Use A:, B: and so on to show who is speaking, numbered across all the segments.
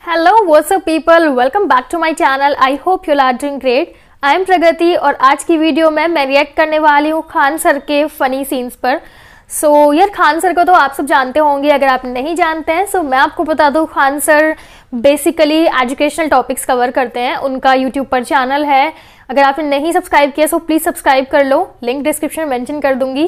A: Hello what's up people, welcome back to my channel. I hope you are doing great. I am Pragati और आज की video में मैं react करने वाली हूँ खान सर के फनी सीन्स पर। यार खान सर को तो आप सब जानते होंगे, अगर आप नहीं जानते हैं तो मैं आपको बता दूँ, Khan sir basically educational topics cover करते हैं। उनका यूट्यूब पर चैनल है, अगर आपने नहीं सब्सक्राइब किया तो प्लीज़ सब्सक्राइब कर लो, लिंक डिस्क्रिप्शन मेंशन कर दूंगी।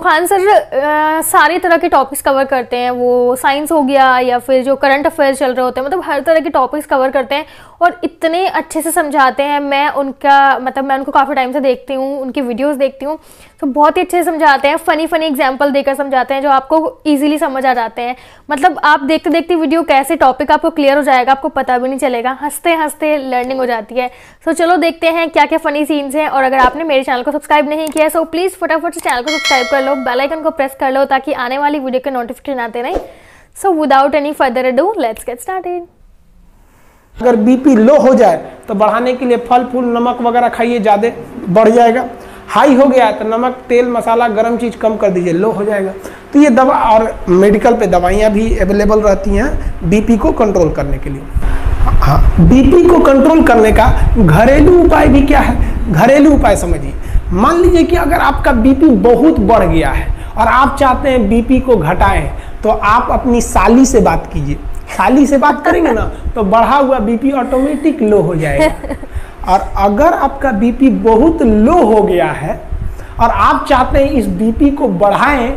A: खान सर सारे तरह के टॉपिक्स कवर करते हैं, वो साइंस हो गया या फिर जो करंट अफेयर्स चल रहे होते हैं, मतलब हर तरह के टॉपिक्स कवर करते हैं और इतने अच्छे से समझाते हैं। मैं उनको काफ़ी टाइम से देखती हूँ, उनकी वीडियोस देखती हूँ, तो बहुत ही अच्छे से समझाते हैं। फ़नी एग्जाम्पल देकर समझाते हैं जो आपको ईजिली समझ आ जाते हैं। मतलब आप देखते देखते वीडियो कैसे टॉपिक आपको क्लियर हो जाएगा, आपको पता भी नहीं चलेगा, हंसते हंसते लर्निंग हो जाती है। चलो देखते हैं क्या क्या फनी सीन्स हैं। और अगर आपने मेरे चैनल को सब्सक्राइब नहीं किया है प्लीज़ फटाफट से चैनल को सब्सक्राइब कर लो, बेल आइकन को प्रेस कर लो ताकि आने वाली वीडियो के नोटिफिकेशन आते रहें। Without any further ado let's get started.
B: अगर बीपी लो हो जाए तो बढ़ाने के लिए फल फूल नमक वगैरह खाइए, ज़्यादा बढ़ जाएगा। हाई हो गया है तो नमक तेल मसाला गर्म चीज़ कम कर दीजिए, लो हो जाएगा। तो ये दवा और मेडिकल पे दवाइयाँ भी अवेलेबल रहती हैं बीपी को कंट्रोल करने के लिए। हाँ, बीपी को कंट्रोल करने का घरेलू उपाय भी क्या है, घरेलू उपाय समझिए। मान लीजिए कि अगर आपका बीपी बहुत बढ़ गया है और आप चाहते हैं बीपी को घटाएं, तो आप अपनी साली से बात कीजिए। साली से बात करेंगे ना तो बढ़ा हुआ बीपी ऑटोमेटिक लो हो जाएगा। और अगर आपका बीपी बहुत लो हो गया है और आप चाहते हैं इस बीपी को बढ़ाएं,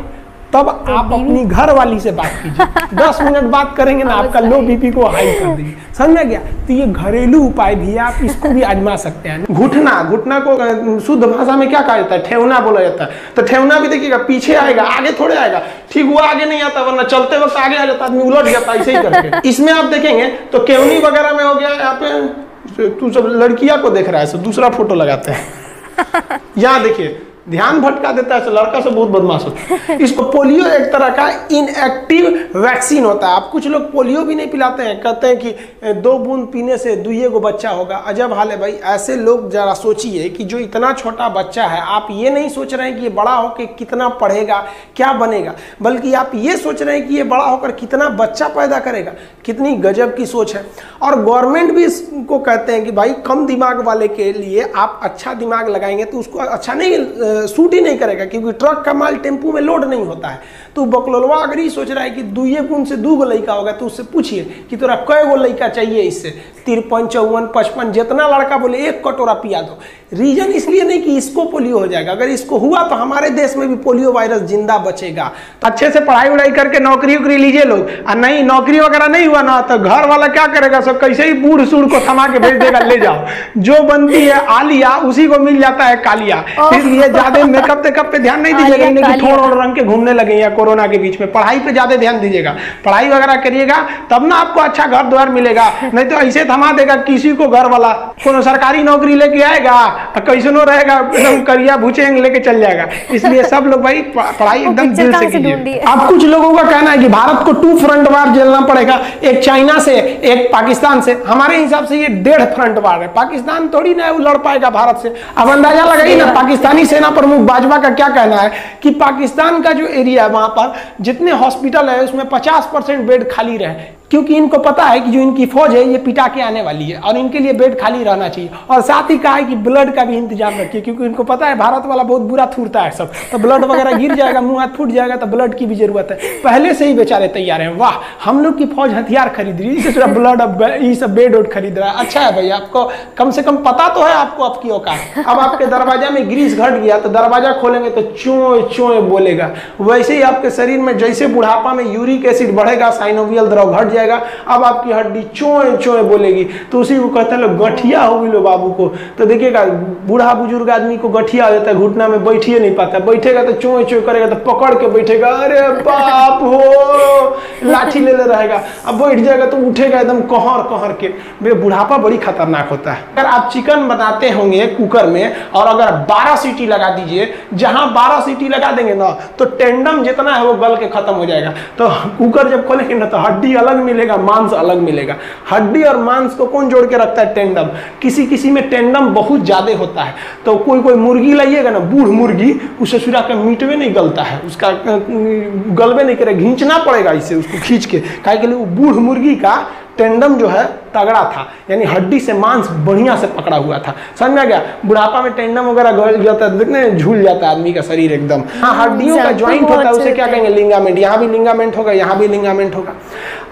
B: तब तो आप अपनी घर वाली से बात कीजिए। 10 मिनट बात करेंगे ना, आपका लो बीपी को हाई कर देंगे। समझ में गया? तो ये घरेलू उपाय भी है, आप इसको भी आजमा सकते हैं। घुटना को शुद्ध भाषा में क्या कहा जाता है? ठेवना बोला जाता है। तो ठेवना भी देखिएगा, पीछे आएगा, आगे थोड़े आएगा। ठीक हुआ आगे नहीं आता, वरना चलते वक्त आगे आ जाता, आदमी उलट जाता, ऐसे ही करके। इसमें आप देखेंगे तो केवनी वगैरह में हो गया। यहाँ पे तू सब लड़कियां को देख रहा है, सब दूसरा फोटो लगाते हैं। यहाँ देखिए, ध्यान भटका देता है, लड़का से बहुत बदमाश होता है। इसको पोलियो एक तरह का इनएक्टिव वैक्सीन होता है। आप कुछ लोग पोलियो भी नहीं पिलाते हैं, कहते हैं कि 2 बूंद पीने से 2 बच्चा होगा। अजब हाल है भाई। ऐसे लोग जरा सोचिए कि जो इतना छोटा बच्चा है, आप ये नहीं सोच रहे हैं कि ये बड़ा होकर कितना पढ़ेगा, क्या बनेगा, बल्कि आप ये सोच रहे हैं कि ये बड़ा होकर कितना बच्चा पैदा करेगा। कितनी गजब की सोच है। और गवर्नमेंट भी इसको कहते हैं कि भाई कम दिमाग वाले के लिए आप अच्छा दिमाग लगाएंगे तो उसको अच्छा नहीं सूट ही नहीं करेगा, क्योंकि ट्रक का माल टेम्पू में लोड नहीं होता है। तो बकलोलवा अगर ये सोच रहा है कि 2 गुण से 2 लड़का होगा, तो उससे पूछिए कि तोरा कै गो लड़का चाहिए। इससे 53, 54, 55 जितना लड़का बोले 1 कटोरा पिया दो। रीजन इसलिए नहीं कि इसको पोलियो हो जाएगा, अगर इसको हुआ तो हमारे देश में भी पोलियो वायरस जिंदा बचेगा। अच्छे से पढ़ाई वढ़ाई करके नौकरी वोकरी लीजिए लोग। और नहीं नौकरी वगैरह नहीं हुआ ना, तो घर वाला क्या करेगा, सब कैसे ही बूढ़ सूढ़ को थमा के भेज देगा, ले जाओ। जो बनती है आलिया उसी को मिल जाता है कालिया। इसलिए ज्यादा मेकअप पे ध्यान नहीं दीजिएगा कि थोड़ा रंग के घूमने लगे या कोरोना के बीच में। पढ़ाई पे ज्यादा ध्यान दीजिएगा, पढ़ाई वगैरह करिएगा, तब ना आपको अच्छा घर द्वार मिलेगा। नहीं तो ऐसे थमा देगा किसी को घर वाला। कोनो सरकारी नौकरी लेके आएगा, कैसनो रहेगा, एकदम करिया भूचेंग लेके चल जाएगा। इसलिए सब लोग भाई पढ़ाई एकदम दिल से कीजिए। अब कुछ लोगों का कहना है कि भारत को 2 फ्रंट वार झेलना पड़ेगा, एक चाइना से, एक पाकिस्तान से। हमारे हिसाब से ये 1.5 फ्रंट वार है। पाकिस्तान थोड़ी ना लड़ पाएगा भारत से। अब अंदाजा लगाइए ना, पाकिस्तानी सेना प्रमुख बाजवा का क्या कहना है कि पाकिस्तान का जो एरिया है वहां पर जितने हॉस्पिटल है उसमें 50% बेड खाली रहे, क्योंकि इनको पता है कि जो इनकी फौज है ये पिटा के आने वाली है और इनके लिए बेड खाली रहना चाहिए। और साथ ही कहा है कि ब्लड का भी इंतजाम रखिए, क्योंकि इनको पता है भारत वाला बहुत बुरा थूरता है सब, तो ब्लड वगैरह गिर जाएगा, मुंह हाथ फूट जाएगा, तो ब्लड की भी जरूरत है। पहले से ही बेचारे तैयार हैं। वाह, हम लोग की फौज हथियार खरीद रही है, ब्लड ये सब बेड उड खरीद रहा है। अच्छा है भाई, आपको कम से कम पता तो है आपको आपकी औकात। अब आपके दरवाजा में ग्रीस घट गया तो दरवाजा खोलेंगे तो चोय चोय बोलेगा। वैसे ही आपके शरीर में जैसे बुढ़ापा में यूरिक एसिड बढ़ेगा, साइनोवियल द्रव घट जाएगा, अब आपकी हड्डी चोय चोय बोलेगी। तो उसी को कहते हैं लोग गठिया हो गई लो बाबू को। तो देखिएगा बूढ़ा बुजुर्ग आदमी को गठिया हो जाता है, घुटना में बैठिए नहीं पाता, बैठेगा तो चोय चोय करेगा, तो पकड़ के बैठेगा, अरे बाप हो, लाठी ले रहेगा। अब बैठ जाएगा तो उठेगा एकदम कहर कहर के। बुढ़ापा बड़ी खतरनाक होता है। अगर आप चिकन बनाते होंगे कुकर में और अगर 12 सीटी लगा दीजिए, जहां 12 सीटी लगा देंगे ना तो टेंडम जितना है वो गल के खत्म हो जाएगा। तो कुकर जब खोलेंगे ना तो हड्डी अलग मिलेगा, मांस अलग मिलेगा। हड्डी और मांस को कौन जोड़ के रखता है? टेंडम। किसी किसी में टेंडम बहुत ज्यादा होता है, तो कोई मुर्गी लाइएगा ना, बूढ़ मुर्गी, उसे सुरा का मीटवे नहीं गलता है, उसका गलबे नहीं करे, घींचना पड़ेगा इसे, उसको खींच के। काहे के लिए बूढ़ मुर्गी का टेंडम जो है तगड़ा था, यानी हड्डी से मांस बढ़िया से पकड़ा हुआ था। समझ में आ गया? बुढ़ापा में टेंडम वगैरह गल जाता है, देखने झूल जाता है आदमी का शरीर एकदम। हाँ, हड्डियों का ज्वाइंट होता है, उसे क्या कहेंगे? लिगामेंट। यहाँ भी लिगामेंट होगा, यहाँ भी लिगामेंट होगा।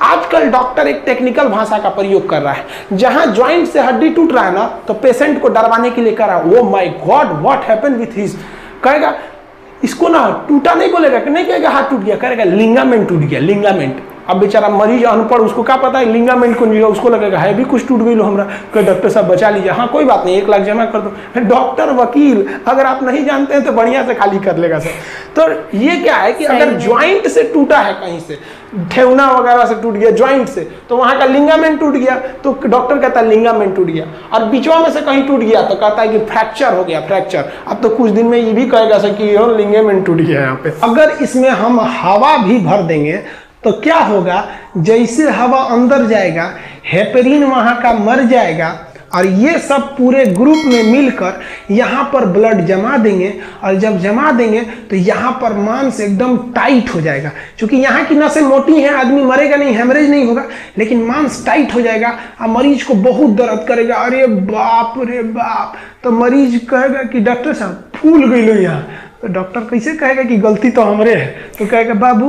B: आजकल डॉक्टर एक टेक्निकल भाषा का प्रयोग कर रहा है। जहां ज्वाइंट से हड्डी टूट रहा है ना, तो पेशेंट को डरवाने के लिए कर रहा है, oh my God what happened with his, कहेगा इसको ना टूटा नहीं बोलेगा, नहीं कहेगा हाथ टूट गया, कहेगा लिगामेंट टूट गया, लिगामेंट। अब बेचारा मरीज अनपढ़, उसको क्या पता है लिगामेंट कौन जगह, उसको लगेगा है भी कुछ टूट गई लो हमरा, कहे डॉक्टर साहब बचा लीजिए। हाँ कोई बात नहीं, 1 लाख जमा कर दो। डॉक्टर वकील अगर आप नहीं जानते हैं तो बढ़िया से खाली कर लेगा सर। तो ये क्या है कि अगर ज्वाइंट से टूटा है, कहीं से ठेवना वगैरह से टूट गया ज्वाइंट से, तो वहां का लिगामेंट टूट गया, तो डॉक्टर कहता है लिगामेंट टूट गया। और बीचवा में से कहीं टूट गया तो कहता है कि फ्रैक्चर हो गया, फ्रैक्चर। अब तो कुछ दिन में ये भी कहेगा सर कि लिगामेंट टूट गया यहाँ पे। अगर इसमें हम हवा भी भर देंगे तो क्या होगा? जैसे हवा अंदर जाएगा, हेपेरिन वहां का मर जाएगा, और ये सब पूरे ग्रुप में मिलकर यहाँ पर ब्लड जमा देंगे, और जब जमा देंगे तो यहाँ पर मांस एकदम टाइट हो जाएगा। क्योंकि यहाँ की नसें मोटी हैं, आदमी मरेगा नहीं, हेमरेज नहीं होगा, लेकिन मांस टाइट हो जाएगा और मरीज को बहुत दर्द करेगा। अरे बाप रे बाप! तो मरीज कहेगा कि डॉक्टर साहब फूल गई लो यहाँ। तो डॉक्टर कैसे कहेगा कि गलती तो हमरे है? तो कहेगा बाबू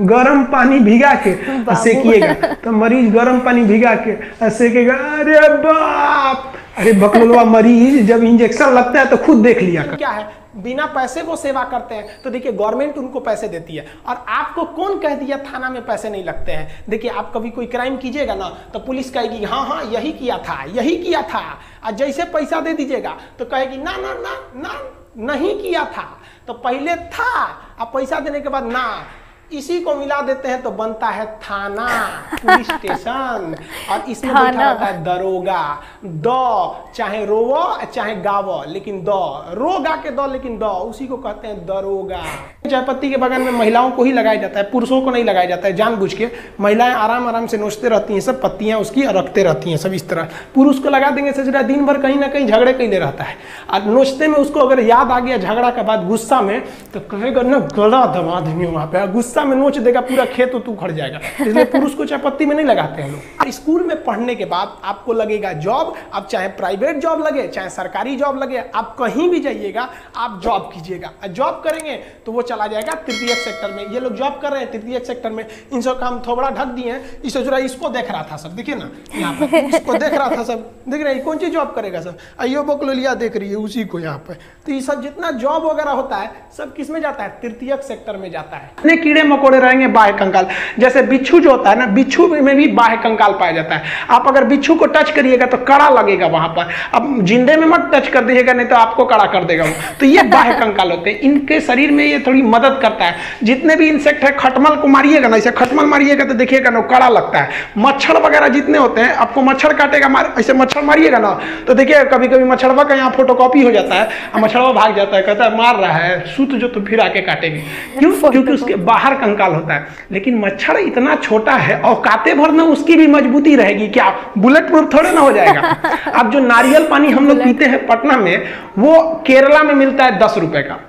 B: गर्म पानी भिगा के सेकिएगा। तो मरीज गर्म पानी भिगा के सेकेगा। अरे बाप! अरे बकलोलवा मरीज जब इंजेक्शन लगता है तो खुद देख लिया क्या है, बिना पैसे वो सेवा करते हैं। तो देखिए गवर्नमेंट उनको पैसे देती है, और आपको कौन कह दिया थाना में पैसे नहीं लगते हैं? देखिए आप कभी कोई क्राइम कीजिएगा ना, तो पुलिस कहेगी हाँ हाँ यही किया था, यही किया था, और जैसे पैसा दे दीजिएगा तो कहेगी ना ना ना ना नहीं किया था, तो पहले था, अब पैसा देने के बाद ना, इसी को मिला देते हैं तो बनता है थाना, पुलिस स्टेशन। और इसमें बैठा रहता है दरोगा, द चाहे रोवो चाहे गावो, लेकिन द रो गा के द, लेकिन द उसी को कहते हैं दरोगा। चाय पत्ती के बगान में महिलाओं को ही लगाया जाता है, पुरुषों को नहीं लगाया जाता है, जानबूझ के। महिलाएं आराम आराम से नोचते रहती हैं, सब पत्तियां उसकी रखते रहती हैं सब इस तरह। पुरुष को लगा देंगे सजरा, दिन भर कहीं ना कहीं झगड़े कैले रहता है, और नोचते में उसको अगर याद आ गया झगड़ा के बाद गुस्सा में, तो कहेगा ना गला दबा देंगे वहां पे, गुस्सा में नोच देगा, पूरा खेत तो उखड़ जाएगा। इसलिए पुरुष को चाय पत्ती में नहीं लगाते हैं लोग। स्कूल में पढ़ने के बाद आपको लगेगा जॉब, अब चाहे प्राइवेट जॉब लगे चाहे सरकारी जॉब लगे, आप कहीं भी जाइएगा आप जॉब कीजिएगा। जॉब करेंगे तो वो चला जाएगा तृतीयक सेक्टर में। ये लोग जॉब कर रहे हैं तृतीयक सेक्टर में, इन सब का हम थोबड़ा ढक दिए हैं। इसे जरा इसको देख रहा था सब, देखिए ना यहाँ पर इसको देख रहा था सब, देख रहे हैं कौन सी जॉब करेगा सब, अयो बकलोलिया देख रही है उसी को यहाँ पे। तो ये सब जितना जॉब वगैरह होता है सब किस में जाता है? तृतीयक सेक्टर में जाता है। इतने कीड़े मकोड़े रहेंगे बाह्य कंकाल, जैसे बिच्छू जो होता है ना, बिच्छू में भी बाह्य कंकाल पाया जाता है। आप अगर बिच्छू को टच करिएगा तो कड़ा लगेगा वहां पर, अब जिंदे में मत टच कर दीजिएगा नहीं तो आपको कड़ा कर देगा वो। तो ये बाह्य कंकाल होते हैं, इनके शरीर में ये थोड़ी मदद करता है। जितने भी इंसेक्ट है, खटमल को मारिएगा ना, ऐसे खटमल मारिएगा तो देखिएगा ना कड़ा लगता है। मच्छर वगैरह जितने होते हैं, आपको मच्छर काटेगा, ऐसे मच्छर मारिएगा ना तो देखिए कभी कभी मच्छरवा का यहाँ फोटोकॉपी हो जाता है, मच्छरवा भाग जाता है, कहता है मार रहा है सूत जो तो फिर आके काटेगी। क्यों? क्योंकि उसके बाहर कंकाल होता है। लेकिन मच्छर इतना छोटा है, औकाते भर में उसकी भी मजबूती रहेगी, क्या बुलेट प्रूफ थोड़े ना हो जाएगा। अब जो नारियल पानी हम लोग पीते हैं पटना में, वो केरला में मिलता है 10 रुपए का।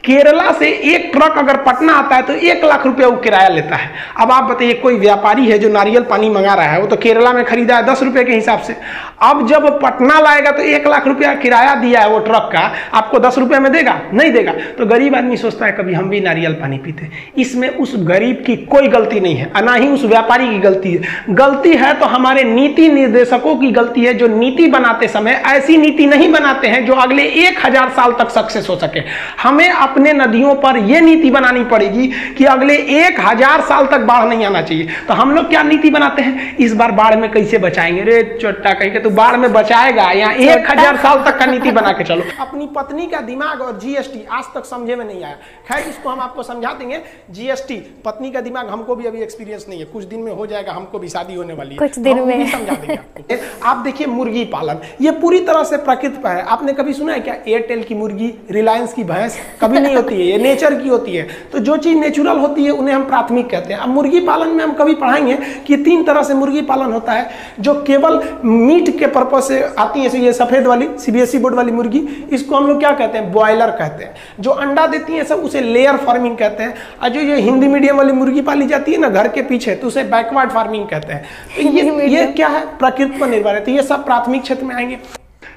B: केरला से एक ट्रक अगर पटना आता है तो 1 लाख रुपया वो किराया लेता है। अब आप बताइए कोई व्यापारी है जो नारियल पानी मंगा रहा है, वो तो केरला में खरीदा है 10 रुपए के हिसाब से, अब जब पटना लाएगा तो 1 लाख रुपया किराया दिया है वो ट्रक का, आपको 10 रुपये में देगा? नहीं देगा। तो गरीब आदमी सोचता है कभी हम भी नारियल पानी पीते। इसमें उस गरीब की कोई गलती नहीं है, ना ही उस व्यापारी की गलती है। गलती है तो हमारे नीति निर्देशकों की गलती है, जो नीति बनाते समय ऐसी नीति नहीं बनाते हैं जो अगले 1000 साल तक सक्सेस हो सके। हमें अपने नदियों पर यह नीति बनानी पड़ेगी कि अगले 1000 साल तक बाढ़ नहीं आना चाहिए। तो हम लोग क्या नीति बनाते हैं, इस बार बाढ़ में कैसे बचाएंगे? रे चोट्टा कहीं के तो बाढ़ में बचाएगा, यहाँ 1000 साल तक का नीति बना के चलो। अपनी पत्नी का दिमाग और जीएसटी आज तक समझे में नहीं आया। खैर इसको हम आपको समझा देंगे। जीएसटी पत्नी का दिमाग हमको भी अभी एक्सपीरियंस नहीं है, कुछ दिन में हो जाएगा, हमको भी शादी होने वाली है,
A: कुछ दिन में
B: समझा देंगे आपको। आप देखिए मुर्गी पालन, ये पूरी तरह से प्रकृति पर है। आपने कभी सुना है क्या एयरटेल की मुर्गी, रिलायंस की भैंस? कभी कभी नहीं होती है, ये नेचर की होती है। तो जो चीज़ नेचुरल होती है उन्हें हम प्राथमिक कहते हैं। अब मुर्गी पालन में हम कभी पढ़ाएंगे कि 3 तरह से मुर्गी पालन होता है, जो केवल मीट के पर्पज से आती है। ये सफ़ेद वाली CBSE बोर्ड वाली मुर्गी, इसको हम लोग क्या कहते हैं, ब्रॉयलर कहते हैं। जो अंडा देती है सब उसे लेयर फार्मिंग कहते हैं। और जो ये हिंदी मीडियम वाली मुर्गी पाली जाती है ना घर के पीछे, तो उसे बैकवर्ड फार्मिंग कहते हैं। तो ये क्या है, प्रकृति पर निर्भर है। तो ये सब प्राथमिक क्षेत्र में आएंगे।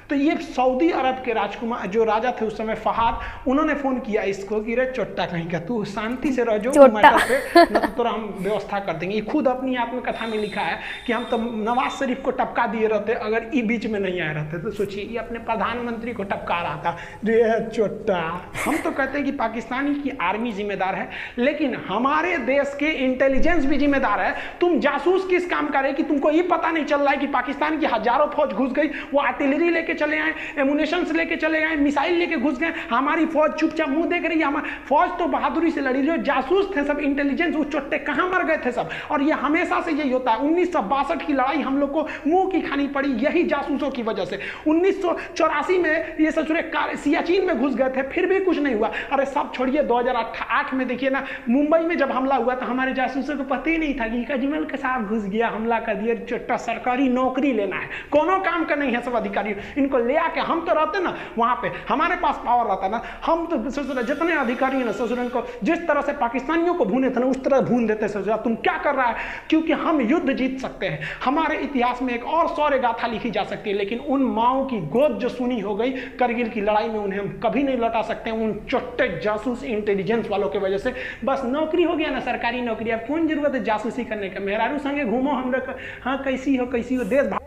B: तो ये सऊदी अरब के राजकुमार जो राजा थे उस समय फहाद, उन्होंने फोन किया इसको कि रे चोट्टा कहीं का, तू शांति से रह जो मैटर पे, न तो तोरा हम व्यवस्था कर देंगे। ये खुद अपनी आत्मकथा में लिखा है कि हम तो नवाज शरीफ को टपका दिए रहते अगर ये बीच में नहीं आए रहते। तो सोचिए ये अपने प्रधानमंत्री को टपका रहा था, रे चोट्टा। हम तो कहते हैं कि पाकिस्तानी की आर्मी जिम्मेदार है, लेकिन हमारे देश के इंटेलिजेंस भी जिम्मेदार है। तुम जासूस किस काम का रहे कि तुमको ये पता नहीं चल रहा है कि पाकिस्तान की हजारों फौज घुस गई, वो आर्टिलरी लेके चले आए, एमुनेशन लेके चले आए, मिसाइल लेके घुस गए। हमारी फौज चुपचाप मुंह देख रही है। हमारी फौज तो बहादुरी से लड़ी। जो जासूस थे सब, इंटेलिजेंस, वो चोट्टे कहां मर गए थे सब। और ये हमेशा से यही होता है। 1962 की लड़ाई हम लोग को मुंह की खानी पड़ी यही जासूसों की वजह से। 1984 में ये ससुरे सियाचिन में घुस गए थे, फिर भी कुछ नहीं हुआ। अरे सब छोड़िए, 2008 में देखिए ना, मुंबई में जब हमला हुआ तो हमारे जासूसों को पता ही नहीं था कि कजमल के साथ घुस गया, हमला कर दिया। चोट्टा सरकारी नौकरी लेना है, कोनो काम का नहीं है। सब अधिकारी इनको ले आके, हम तो रहते ना वहां पे, हमारे पास पावर रहता ना, हम तो ससुरा जितने अधिकारी हैं ना ससुरा, इनको जिस तरह से पाकिस्तानियों को भूने थे ना उस तरह भून देते ससुरा। तुम क्या कर रहा है, क्योंकि हम युद्ध जीत सकते हैं। हमारे इतिहास में एक और शौर्य गाथा लिखी जा सकती है, लेकिन उन माओ की गोद जो सुनी हो गई करगिल की लड़ाई में, उन्हें हम कभी नहीं लौटा सकते उन चोट्टे जासूस इंटेलिजेंस वालों की वजह से। बस नौकरी हो गया ना, सरकारी नौकरी, अब कौन जरूरत है जासूसी करने का। मेहरारू संगे घूमो, हम लोग हाँ कैसी हो देश।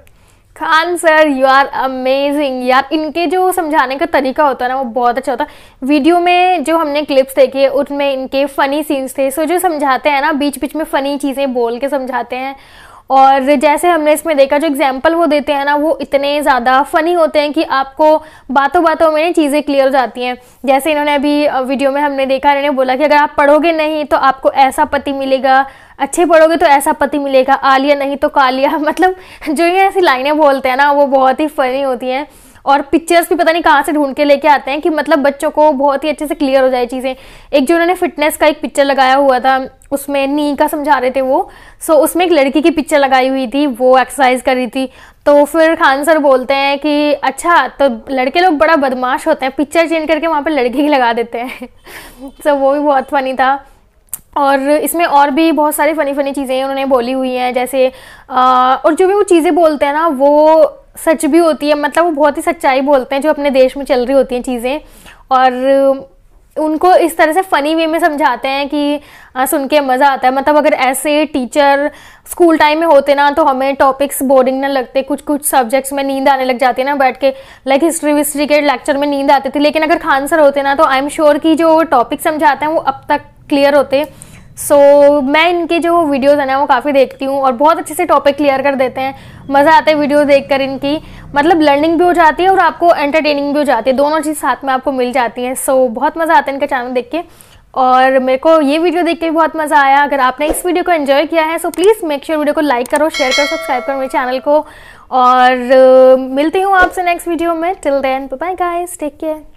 A: Khan sir you are amazing यार। इनके जो समझाने का तरीका होता है ना वो बहुत अच्छा होता है। वीडियो में जो हमने क्लिप्स देखे उनमें इनके फ़नी सीन्स थे। सो जो समझाते हैं ना बीच बीच में फ़नी चीज़ें बोल के समझाते हैं। और जैसे हमने इसमें देखा जो एग्जाम्पल वो देते हैं ना वो इतने ज़्यादा फ़नी होते हैं कि आपको बातों बातों में चीज़ें क्लियर हो जाती हैं। जैसे इन्होंने अभी वीडियो में हमने देखा, इन्होंने बोला कि अगर आप पढ़ोगे नहीं तो आपको ऐसा पति मिलेगा, अच्छे पढ़ोगे तो ऐसा पति मिलेगा, आलिया नहीं तो कालिया। मतलब जो ये ऐसी लाइनें बोलते हैं ना वो बहुत ही फ़नी होती हैं। और पिक्चर्स भी पता नहीं कहाँ से ढूंढ के लेके आते हैं कि मतलब बच्चों को बहुत ही अच्छे से क्लियर हो जाए चीज़ें। एक जो उन्होंने फिटनेस का एक पिक्चर लगाया हुआ था, उसमें नी का समझा रहे थे वो। सो उसमें एक लड़की की पिक्चर लगाई हुई थी, वो एक्सरसाइज कर रही थी। तो फिर खान सर बोलते हैं कि अच्छा तो लड़के लोग बड़ा बदमाश होते हैं, पिक्चर चेंज करके वहाँ पर लड़के की लगा देते हैं। सो वो भी बहुत फ़नी था। और इसमें और भी बहुत सारी फ़नी चीज़ें उन्होंने बोली हुई हैं। जैसे और जो भी वो चीज़ें बोलते हैं ना वो सच भी होती है। मतलब वो बहुत ही सच्चाई बोलते हैं जो अपने देश में चल रही होती हैं चीज़ें, और उनको इस तरह से फ़नी वे में समझाते हैं कि सुन के मज़ा आता है। मतलब अगर ऐसे टीचर स्कूल टाइम में होते ना तो हमें टॉपिक्स बोरिंग ना लगते। कुछ सब्जेक्ट्स में नींद आने लग जाती है ना बैठ के, लाइक हिस्ट्री के लेक्चर में नींद आती थी। लेकिन अगर खान सर होते ना तो आई एम श्योर कि जो टॉपिक समझाते हैं वो अब तक क्लियर होते। सो मैं इनके जो वीडियोस हैं ना वो काफ़ी देखती हूँ और बहुत अच्छे से टॉपिक क्लियर कर देते हैं। मज़ा आता है वीडियो देखकर इनकी। मतलब लर्निंग भी हो जाती है और आपको एंटरटेनिंग भी हो जाती है, दोनों चीज़ साथ में आपको मिल जाती हैं। सो बहुत मज़ा आता है इनका चैनल देख के, और मेरे को ये वीडियो देख के भी बहुत मज़ा आया। अगर आपने इस वीडियो को एंजॉय किया है so please make sure video को लाइक करो, शेयर करो, सब्सक्राइब करो मेरे चैनल को। और मिलती हूँ आपसे नेक्स्ट वीडियो में। Till then bye bye guys, take care.